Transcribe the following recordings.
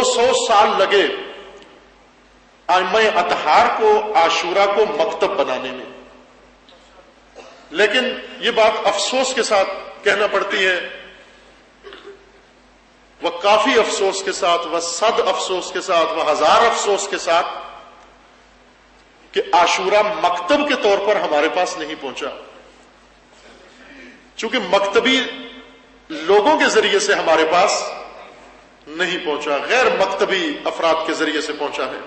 200 سال لگے ائمہ اطہار کو عاشورہ کو مکتب بنانے میں، لیکن یہ بات افسوس کے ساتھ کہنا پڑتی ہے، وہ کافی افسوس کے ساتھ، وہ صد افسوس کے ساتھ، وہ ہزار افسوس کے ساتھ کہ عاشورہ مکتب کے طور پر ہمارے پاس نہیں پہنچا، چونکہ مکتبی لوگوں کے ذریعے سے ہمارے پاس نہیں پہنچا، غیر مکتبی افراد کے ذریعے سے پہنچا ہے،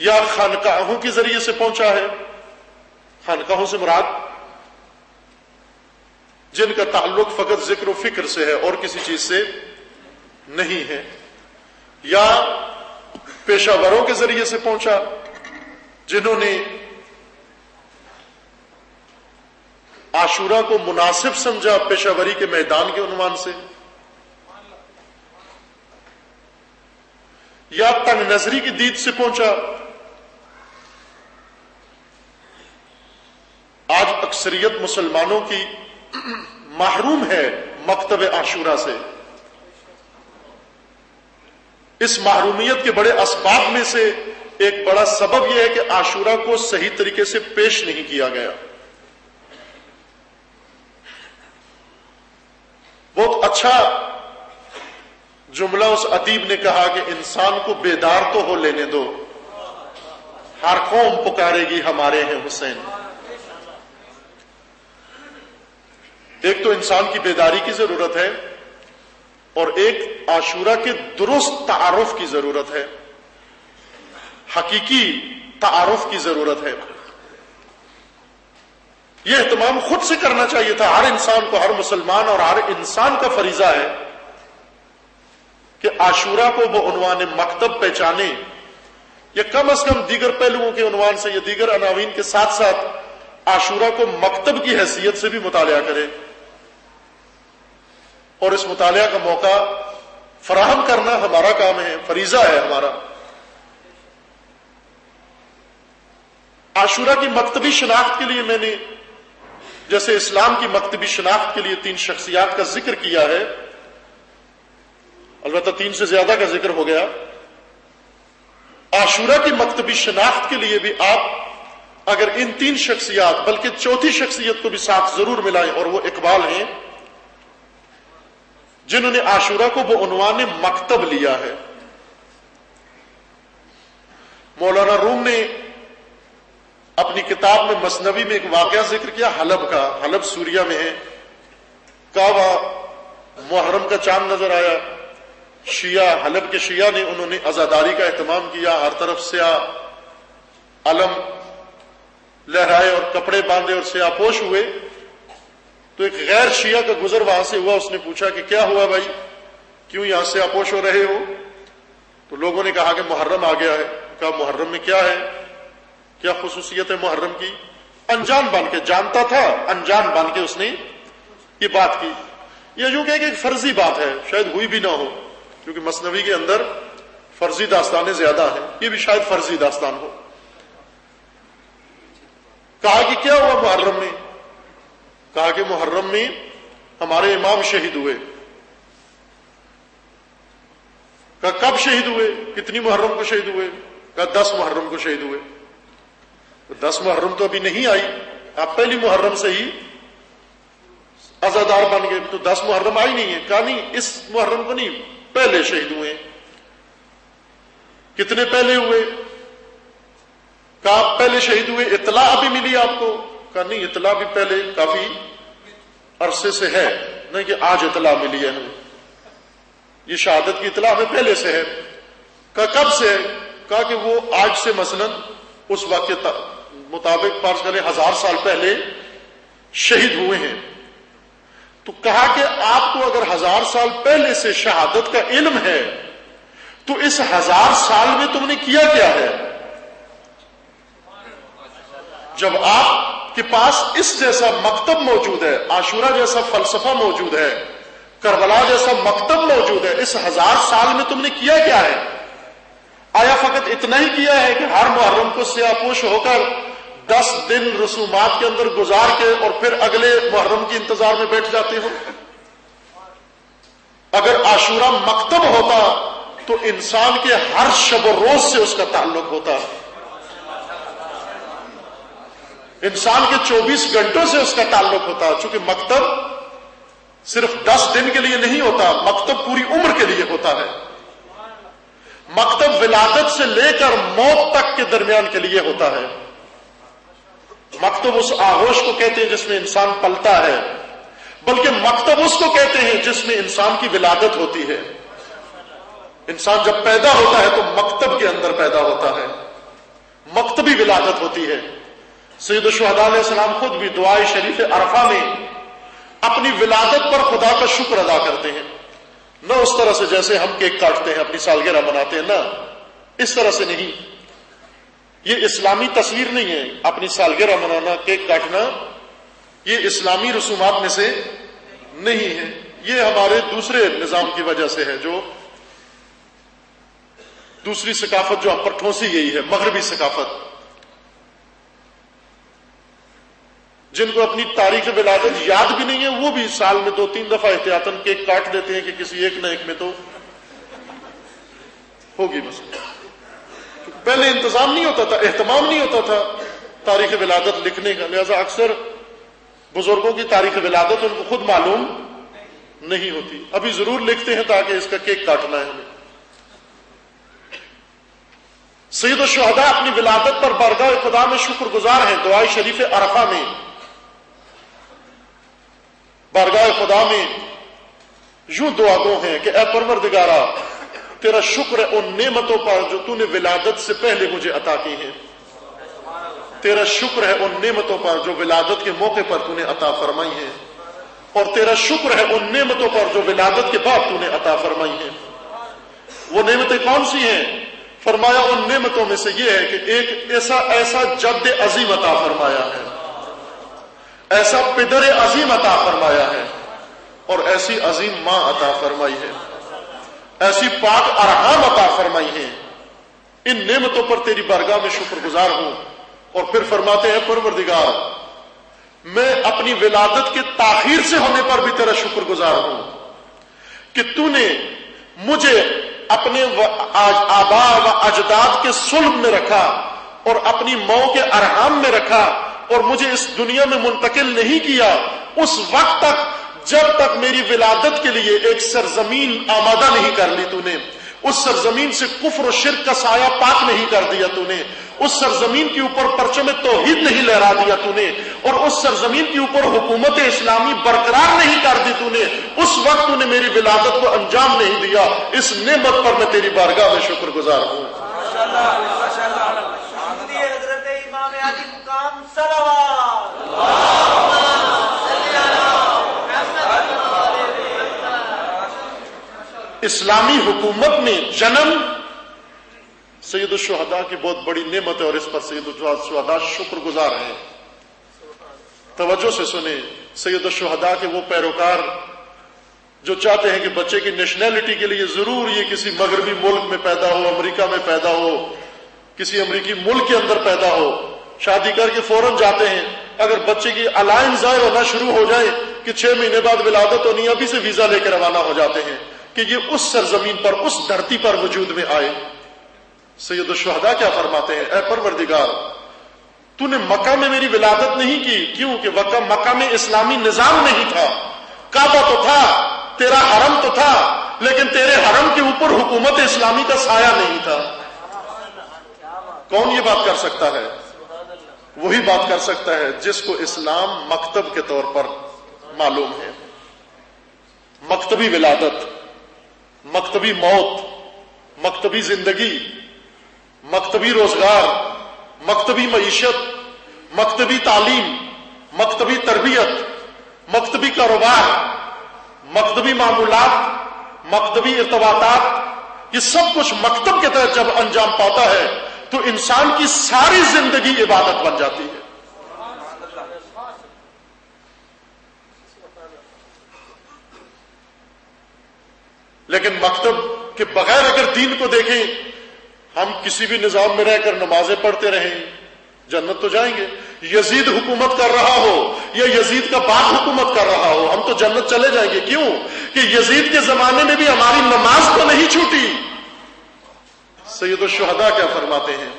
یا خانقاہوں کے ذریعے سے پہنچا ہے۔ خانقاہوں سے مراد جن کا تعلق فقط ذکر و فکر سے ہے اور کسی چیز سے نہیں ہے، یا پیشہ وروں کے ذریعے سے پہنچا جنہوں نے عاشورہ کو مناسب سمجھا پیشہ وری کے میدان کے عنوان سے، یا تنگ نظری کی دید سے پہنچا۔ آج اکثریت مسلمانوں کی محروم ہے مکتب عاشورہ سے۔ اس محرومیت کے بڑے اسباب میں سے ایک بڑا سبب یہ ہے کہ عاشورہ کو صحیح طریقے سے پیش نہیں کیا گیا۔ بہت اچھا جملہ اس ادیب نے کہا کہ انسان کو بیدار تو ہو لینے دو، ہر قوم پکارے گی ہمارے ہیں حسین۔ ایک تو انسان کی بیداری کی ضرورت ہے، اور ایک عاشورہ کے درست تعارف کی ضرورت ہے، حقیقی تعارف کی ضرورت ہے۔ یہ اہتمام خود سے کرنا چاہیے تھا ہر انسان کو، ہر مسلمان اور ہر انسان کا فریضہ ہے کہ عاشورہ کو وہ عنوان مکتب پہچانے، یا کم از کم دیگر پہلوؤں کے عنوان سے یا دیگر عناوین کے ساتھ ساتھ عاشورہ کو مکتب کی حیثیت سے بھی مطالعہ کرے، اور اس مطالعہ کا موقع فراہم کرنا ہمارا کام ہے، فریضہ ہے ہمارا۔ عاشورہ کی مکتبی شناخت کے لیے میں نے جیسے اسلام کی مکتبی شناخت کے لیے 3 شخصیات کا ذکر کیا ہے، البتہ 3 سے زیادہ کا ذکر ہو گیا، عاشورہ کی مکتبی شناخت کے لیے بھی آپ اگر ان 3 شخصیات بلکہ چوتھی شخصیت کو بھی ساتھ ضرور ملائیں، اور وہ اقبال ہیں جنہوں نے عاشورہ کو وہ عنوان مکتب لیا ہے۔ مولانا روم نے اپنی کتاب میں مثنوی میں ایک واقعہ ذکر کیا حلب کا، حلب سوریہ میں ہے، کعبہ محرم کا چاند نظر آیا، شیعہ حلب کے شیعہ نے انہوں نے عزاداری کا اہتمام کیا، ہر طرف سیاہ علم لہرائے اور کپڑے باندھے اور سیاہ پوش ہوئے، تو ایک غیر شیعہ کا گزر وہاں سے ہوا، اس نے پوچھا کہ کیا ہوا بھائی، کیوں یہاں سے آپوش ہو رہے ہو؟ تو لوگوں نے کہا کہ محرم آ گیا ہے۔ کہا محرم میں کیا ہے، کیا خصوصیت ہے محرم کی؟ انجان بن کے، جانتا تھا انجان بن کے اس نے یہ بات کی، یا یوں کہ ایک فرضی بات ہے، شاید ہوئی بھی نہ ہو، کیونکہ مثنوی کے اندر فرضی داستانیں زیادہ ہیں، یہ بھی شاید فرضی داستان ہو۔ کہا کہ کیا ہوا محرم میں؟ کہا کہ محرم میں ہمارے امام شہید ہوئے۔ کہا کب شہید ہوئے، کتنی محرم کو شہید ہوئے؟ کہا 10 محرم کو شہید ہوئے۔ 10 محرم تو ابھی نہیں آئی، آپ پہلی محرم سے ہی عزادار بن گئے، تو 10 محرم آئی نہیں ہے۔ کہا نہیں، اس محرم کو نہیں، پہلے شہید ہوئے۔ کتنے پہلے ہوئے؟ کہا آپ پہلے شہید ہوئے، اطلاع ابھی ملی آپ کو؟ کہا نہیں، اطلاع بھی پہلے کافی عرصے سے ہے، نہیں کہ آج اطلاع ملی ہے ہمیں، یہ شہادت کی اطلاع ہمیں پہلے سے ہے۔ کہا کب سے ہے؟ کہا کہ وہ آج سے مثلا اس وقت کے مطابق فرض کریں 1000 سال پہلے شہید ہوئے ہیں۔ تو کہا کہ آپ کو اگر 1000 سال پہلے سے شہادت کا علم ہے تو اس 1000 سال میں تم نے کیا کیا ہے؟ جب آپ کے پاس اس جیسا مکتب موجود ہے، عاشورہ جیسا فلسفہ موجود ہے، کربلا جیسا مکتب موجود ہے، اس 1000 سال میں تم نے کیا کیا ہے؟ آیا فقط اتنا ہی کیا ہے کہ ہر محرم کو سیاہ پوش ہو کر 10 دن رسومات کے اندر گزار کے اور پھر اگلے محرم کے انتظار میں بیٹھ جاتے ہو؟ اگر عاشورہ مکتب ہوتا تو انسان کے ہر شب و روز سے اس کا تعلق ہوتا، انسان کے 24 گھنٹوں سے اس کا تعلق ہوتا، چونکہ مکتب صرف 10 دن کے لیے نہیں ہوتا، مکتب پوری عمر کے لیے ہوتا ہے۔ مکتب ولادت سے لے کر موت تک کے درمیان کے لیے ہوتا ہے۔ مکتب اس آغوش کو کہتے ہیں جس میں انسان پلتا ہے، بلکہ مکتب اس کو کہتے ہیں جس میں انسان کی ولادت ہوتی ہے۔ انسان جب پیدا ہوتا ہے تو مکتب کے اندر پیدا ہوتا ہے، مکتبی ولادت ہوتی ہے۔ سید الشہداء علیہ السلام خود بھی دعائے شریف عرفہ میں اپنی ولادت پر خدا کا شکر ادا کرتے ہیں، نہ اس طرح سے جیسے ہم کیک کاٹتے ہیں اپنی سالگرہ مناتے ہیں، نہ اس طرح سے نہیں۔ یہ اسلامی تصویر نہیں ہے، اپنی سالگرہ منانا، کیک کاٹنا، یہ اسلامی رسومات میں سے نہیں ہے۔ یہ ہمارے دوسرے نظام کی وجہ سے ہے، جو دوسری ثقافت جو ہم پر ٹھونسی گئی ہے، مغربی ثقافت، جن کو اپنی تاریخ ولادت یاد بھی نہیں ہے، وہ بھی سال میں 2-3 دفعہ احتیاطاً کیک کاٹ دیتے ہیں کہ کسی ایک نہ ایک میں تو ہوگی۔ بس پہلے انتظام نہیں ہوتا تھا، اہتمام نہیں ہوتا تھا تاریخ ولادت لکھنے کا، لہذا اکثر بزرگوں کی تاریخ ولادت ان کو خود معلوم نہیں ہوتی۔ ابھی ضرور لکھتے ہیں تاکہ اس کا کیک کاٹنا ہے ہمیں۔ سید الشہداء اپنی ولادت پر بارگاہ خدا میں شکر گزار ہیں۔ دعائے شریف عرفہ میں بارگاہ خدا میں یوں دعا گو ہیں کہ اے پروردگارا، تیرا شکر ہے ان نعمتوں پر جو تو نے ولادت سے پہلے مجھے عطا کی ہیں، تیرا شکر ہے ان نعمتوں پر جو ولادت کے موقع پر تو نے عطا فرمائی ہیں، اور تیرا شکر ہے ان نعمتوں پر جو ولادت کے بعد تو نے عطا فرمائی ہیں۔ وہ نعمتیں کون سی ہیں؟ فرمایا ان نعمتوں میں سے یہ ہے کہ ایک ایسا جد عظیم عطا فرمایا ہے، ایسا پدر عظیم عطا فرمایا ہے، اور ایسی عظیم ماں عطا فرمائی ہے، ایسی پاک ارحام عطا فرمائی ہے۔ ان نعمتوں پر تیری بارگاہ میں شکر گزار ہوں۔ اور پھر فرماتے ہیں پروردگار، میں اپنی ولادت کے تاخیر سے ہونے پر بھی تیرا شکر گزار ہوں کہ تو نے مجھے اپنے آبا و اجداد کے صلب میں رکھا اور اپنی ماں کے ارحام میں رکھا، اور مجھے اس دنیا میں منتقل نہیں کیا اس وقت تک جب تک میری ولادت کے لیے ایک سرزمین آمادہ نہیں کر لی تو نے، اس سرزمین سے کفر و شرک کا سایہ پاک نہیں کر دیا تو نے، اس سرزمین کے اوپر پرچم توحید نہیں لہرا دیا تو نے، اور اس سرزمین کے اوپر حکومت اسلامی برقرار نہیں کر دی تو نے، اس وقت تو نے میری ولادت کو انجام نہیں دیا۔ اس نعمت پر میں تیری بارگاہ میں شکر گزار ہوں۔ اسلامی حکومت میں جنم سید الشہداء کی بہت بڑی نعمت ہے، اور اس پر سید الشہداء شکر گزار ہیں۔ توجہ سے سنیں، سید الشہداء کے وہ پیروکار جو چاہتے ہیں کہ بچے کی نیشنلٹی کے لیے ضرور یہ کسی مغربی ملک میں پیدا ہو، امریکہ میں پیدا ہو، کسی امریکی ملک کے اندر پیدا ہو، شادی کر کے فوراً جاتے ہیں، اگر بچے کی علائم ظاہر ہونا شروع ہو جائے کہ 6 مہینے بعد ولادت ہونی، ابھی سے ویزا لے کے روانہ ہو جاتے ہیں کہ یہ اس سرزمین پر، اس دھرتی پر وجود میں آئے۔ سید الشہداء کیا فرماتے ہیں؟ اے پروردگار، تو نے مکہ میں میری ولادت نہیں کی، کیوں کہ مکہ میں اسلامی نظام نہیں تھا، کعبہ تو تھا، تیرا حرم تو تھا، لیکن تیرے حرم کے اوپر حکومت اسلامی کا سایہ نہیں تھا۔ کون یہ بات کر سکتا ہے؟ وہی بات کر سکتا ہے جس کو اسلام مکتب کے طور پر معلوم ہے۔ مکتبی ولادت، مکتبی موت، مکتبی زندگی، مکتبی روزگار، مکتبی معیشت، مکتبی تعلیم، مکتبی تربیت، مکتبی کاروبار، مکتبی معمولات، مکتبی ارتباطات، یہ سب کچھ مکتب کے تحت جب انجام پاتا ہے تو انسان کی ساری زندگی عبادت بن جاتی ہے۔ لیکن مکتب کے بغیر اگر دین کو دیکھیں، ہم کسی بھی نظام میں رہ کر نمازیں پڑھتے رہیں، جنت تو جائیں گے۔ یزید حکومت کر رہا ہو یا یزید کا باپ حکومت کر رہا ہو، ہم تو جنت چلے جائیں گے۔ کیوں کہ یزید کے زمانے میں بھی ہماری نماز تو نہیں چھوٹی. سید الشہداء کیا فرماتے ہیں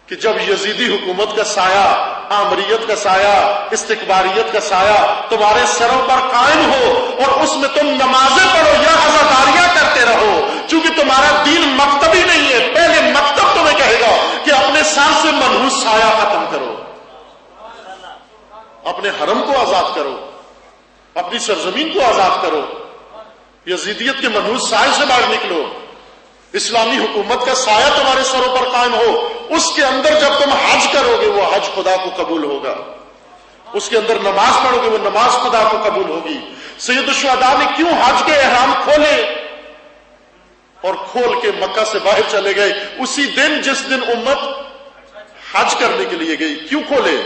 کہ جب یزیدی حکومت کا سایہ، آمریت کا سایہ، استکباریت کا سایہ تمہارے سروں پر قائم ہو اور اس میں تم نمازیں پڑھو یا عزاداریاں کرتے رہو، چونکہ تمہارا دین مکتبی نہیں ہے. پہلے مکتب تمہیں کہے گا کہ اپنے سر سے منحوس سایہ ختم کرو، اپنے حرم کو آزاد کرو، اپنی سرزمین کو آزاد کرو، یزیدیت کے منحوس سائے سے باہر نکلو. اسلامی حکومت کا سایہ تمہارے سروں پر قائم ہو، اس کے اندر جب تم حج کرو گے وہ حج خدا کو قبول ہوگا، اس کے اندر نماز پڑھو گے وہ نماز خدا کو قبول ہوگی. سید الشہداء نے کیوں حج کے احرام کھولے اور کھول کے مکہ سے باہر چلے گئے اسی دن جس دن امت حج کرنے کے لیے گئی؟ کیوں کھولے؟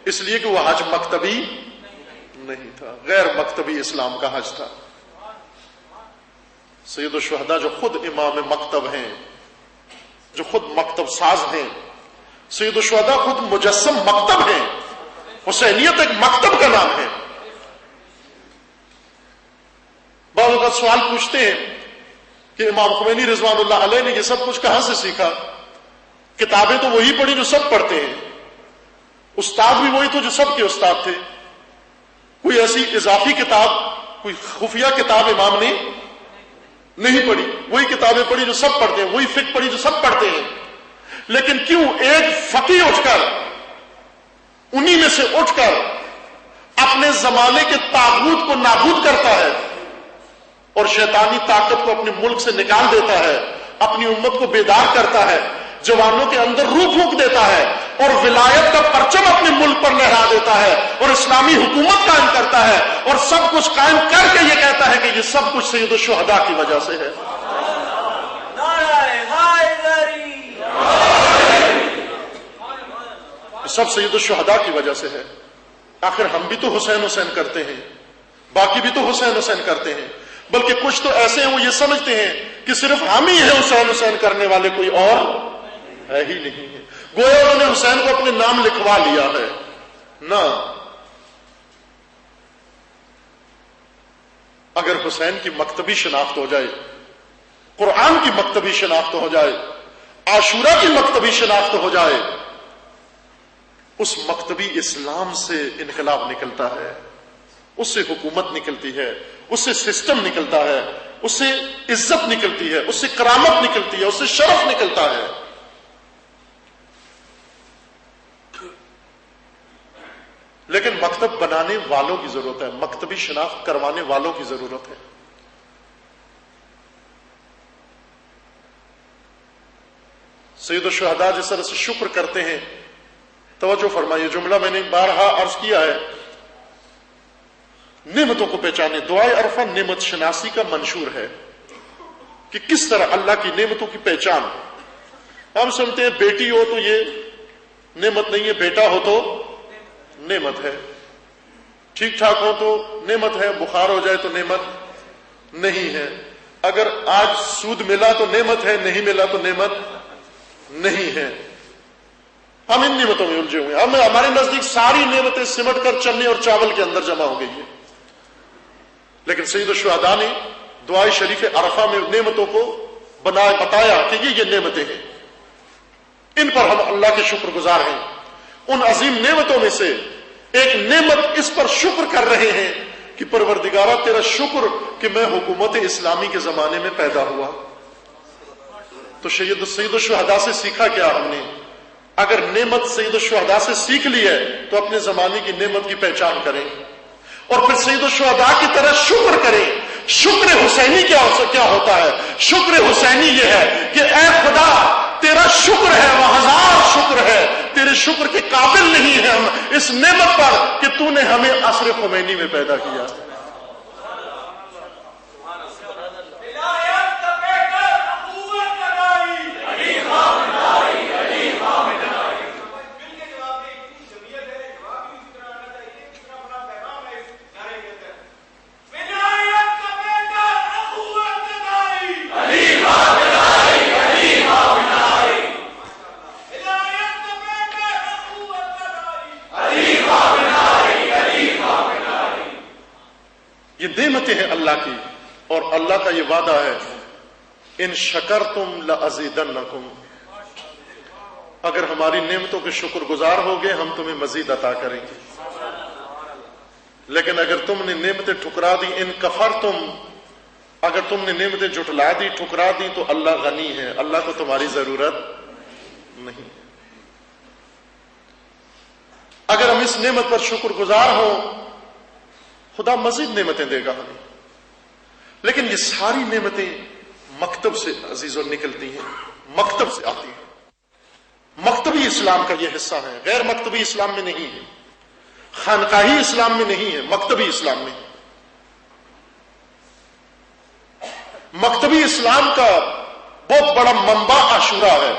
اس لیے کہ وہ حج مکتبی نہیں تھا، غیر مکتبی اسلام کا حج تھا. سید الشہداء جو خود امام مکتب ہیں، جو خود مکتب ساز ہیں، سید الشہداء خود مجسم مکتب ہیں. حسینیت ایک مکتب کا نام ہے. بعض اوقات سوال پوچھتے ہیں کہ امام خمینی رضوان اللہ علیہ نے یہ سب کچھ کہاں سے سیکھا؟ کتابیں تو وہی پڑھی جو سب پڑھتے ہیں، استاد بھی وہی تو جو سب کے استاد تھے. کوئی ایسی اضافی کتاب، کوئی خفیہ کتاب امام نے نہیں پڑھی، وہی کتابیں پڑھی جو سب پڑھتے ہیں، وہی فقہ پڑھی جو سب پڑھتے ہیں. لیکن کیوں ایک فقیہ اٹھ کر، انہی میں سے اٹھ کر اپنے زمانے کے طاغوت کو نابود کرتا ہے اور شیطانی طاقت کو اپنے ملک سے نکال دیتا ہے، اپنی امت کو بیدار کرتا ہے، جوانوں کے اندر روح پھونک دیتا ہے اور ولایت کا پرچم اپنے ملک پر لہرا دیتا ہے اور اسلامی حکومت قائم کرتا ہے اور سب کچھ قائم کر کے یہ کہتا ہے کہ یہ سب کچھ سید الشہداء کی وجہ سے ہے. سب سید الشہداء کی وجہ سے ہے. آخر ہم بھی تو حسین حسین کرتے ہیں، باقی بھی تو حسین حسین کرتے ہیں، بلکہ کچھ تو ایسے ہیں وہ یہ سمجھتے ہیں کہ صرف ہم ہی ہیں حسین حسین کرنے والے، کوئی اور ہے ہی نہیں ہے. گویا انہوں نے حسین کو اپنے نام لکھوا لیا ہے. نہ، اگر حسین کی مکتبی شناخت ہو جائے، قرآن کی مکتبی شناخت ہو جائے، عاشورہ کی مکتبی شناخت ہو جائے، اس مکتبی اسلام سے انقلاب نکلتا ہے، اس سے حکومت نکلتی ہے، اس سے سسٹم نکلتا ہے، اس سے عزت نکلتی ہے، اس سے کرامت نکلتی ہے، اس سے شرف نکلتا ہے. لیکن مکتب بنانے والوں کی ضرورت ہے، مکتبی شناخت کروانے والوں کی ضرورت ہے. سید الشہداء جس طرح سے شکر کرتے ہیں، توجہ فرمائیے، جملہ میں نے بارہا عرض کیا ہے، نعمتوں کو پہچانے. دعائے عرفہ نعمت شناسی کا منشور ہے کہ کس طرح اللہ کی نعمتوں کی پہچان. ہم سنتے ہیں بیٹی ہو تو یہ نعمت نہیں ہے، بیٹا ہو تو نعمت ہے، ٹھیک ٹھاک ہو تو نعمت ہے، بخار ہو جائے تو نعمت نہیں ہے، اگر آج سود ملا تو نعمت ہے، نہیں ملا تو نعمت نہیں ہے. ہم ان نعمتوں میں الجھے ہوئے ہیں. ہمارے نزدیک ساری نعمتیں سمٹ کر چنے اور چاول کے اندر جمع ہو گئی ہیں. لیکن سید الشہداء نے دعائے شریف عرفہ میں نعمتوں کو بتایا کہ یہ نعمتیں ہیں، ان پر ہم اللہ کے شکر گزار ہیں. ان عظیم نعمتوں میں سے ایک نعمت اس پر شکر کر رہے ہیں کہ پروردگارہ تیرا شکر کہ میں حکومت اسلامی کے زمانے میں پیدا ہوا. تو سید الشہداء سے سیکھا کیا ہم نے؟ اگر نعمت سید الشہداء سے سیکھ لی ہے تو اپنے زمانے کی نعمت کی پہچان کریں اور پھر سید الشہداء کی طرح شکر کریں. شکر حسینی کیا ہوتا ہے؟ شکر حسینی یہ ہے کہ اے خدا تیرا شکر ہے، وہ ہزار شکر ہے، تیرے شکر کے قابل نہیں ہے ہم اس نعمت پر کہ تو نے ہمیں عصر خمینی میں پیدا کیا. اللہ کی، اور اللہ کا یہ وعدہ ہے ان شکرتم لازیدنکم، اگر ہماری نعمتوں کے شکر گزار ہوگے ہم تمہیں مزید عطا کریں گے، لیکن اگر تم نے نعمتیں ٹھکرا دی، ان کفرتم، اگر تم نے نعمتیں جھٹلا دی، ٹھکرا دی، تو اللہ غنی ہے، اللہ کو تمہاری ضرورت نہیں۔ اگر ہم اس نعمت پر شکر گزار ہوں خدا مزید نعمتیں دے گا ہمیں، لیکن یہ ساری نعمتیں مکتب سے عزیزوں نکلتی ہیں، مکتب سے آتی ہیں۔ مکتبی اسلام کا یہ حصہ ہے، غیر مکتبی اسلام میں نہیں ہے، خانقاہی اسلام میں نہیں ہے، مکتبی اسلام میں ہے۔ مکتبی اسلام کا بہت بڑا منبع عاشورہ ہے۔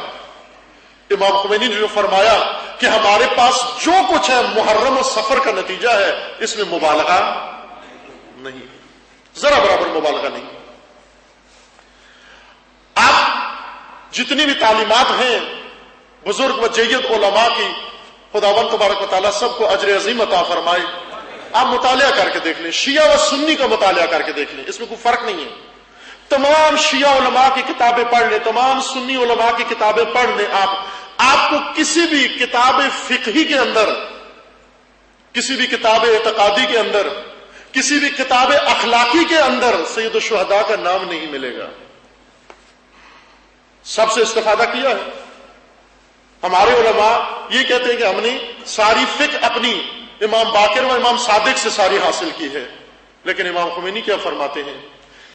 امام خمینی نے جو فرمایا کہ ہمارے پاس جو کچھ ہے محرم و سفر کا نتیجہ ہے، اس میں مبالغہ نہیں، ذرا برابر مبالغہ نہیں۔ آپ جتنی بھی تعلیمات ہیں بزرگ و جید علماء کی، خداوند تبارک و تعالیٰ سب کو اجر عظیم عطا فرمائے، آپ مطالعہ کر کے دیکھ لیں، شیعہ و سنی کا مطالعہ کر کے دیکھ لیں، اس میں کوئی فرق نہیں ہے۔ تمام شیعہ علماء کی کتابیں پڑھ لیں، تمام سنی علماء کی کتابیں پڑھ لیں، آپ کو کسی بھی کتاب فقہی کے اندر، کسی بھی کتاب اعتقادی کے اندر، کسی بھی کتاب اخلاقی کے اندر سید الشہداء کا نام نہیں ملے گا۔ سب سے استفادہ کیا ہے۔ ہمارے علماء یہ کہتے ہیں کہ ہم نے ساری فقہ اپنی امام باقر و امام صادق سے ساری حاصل کی ہے، لیکن امام خمینی کیا فرماتے ہیں؟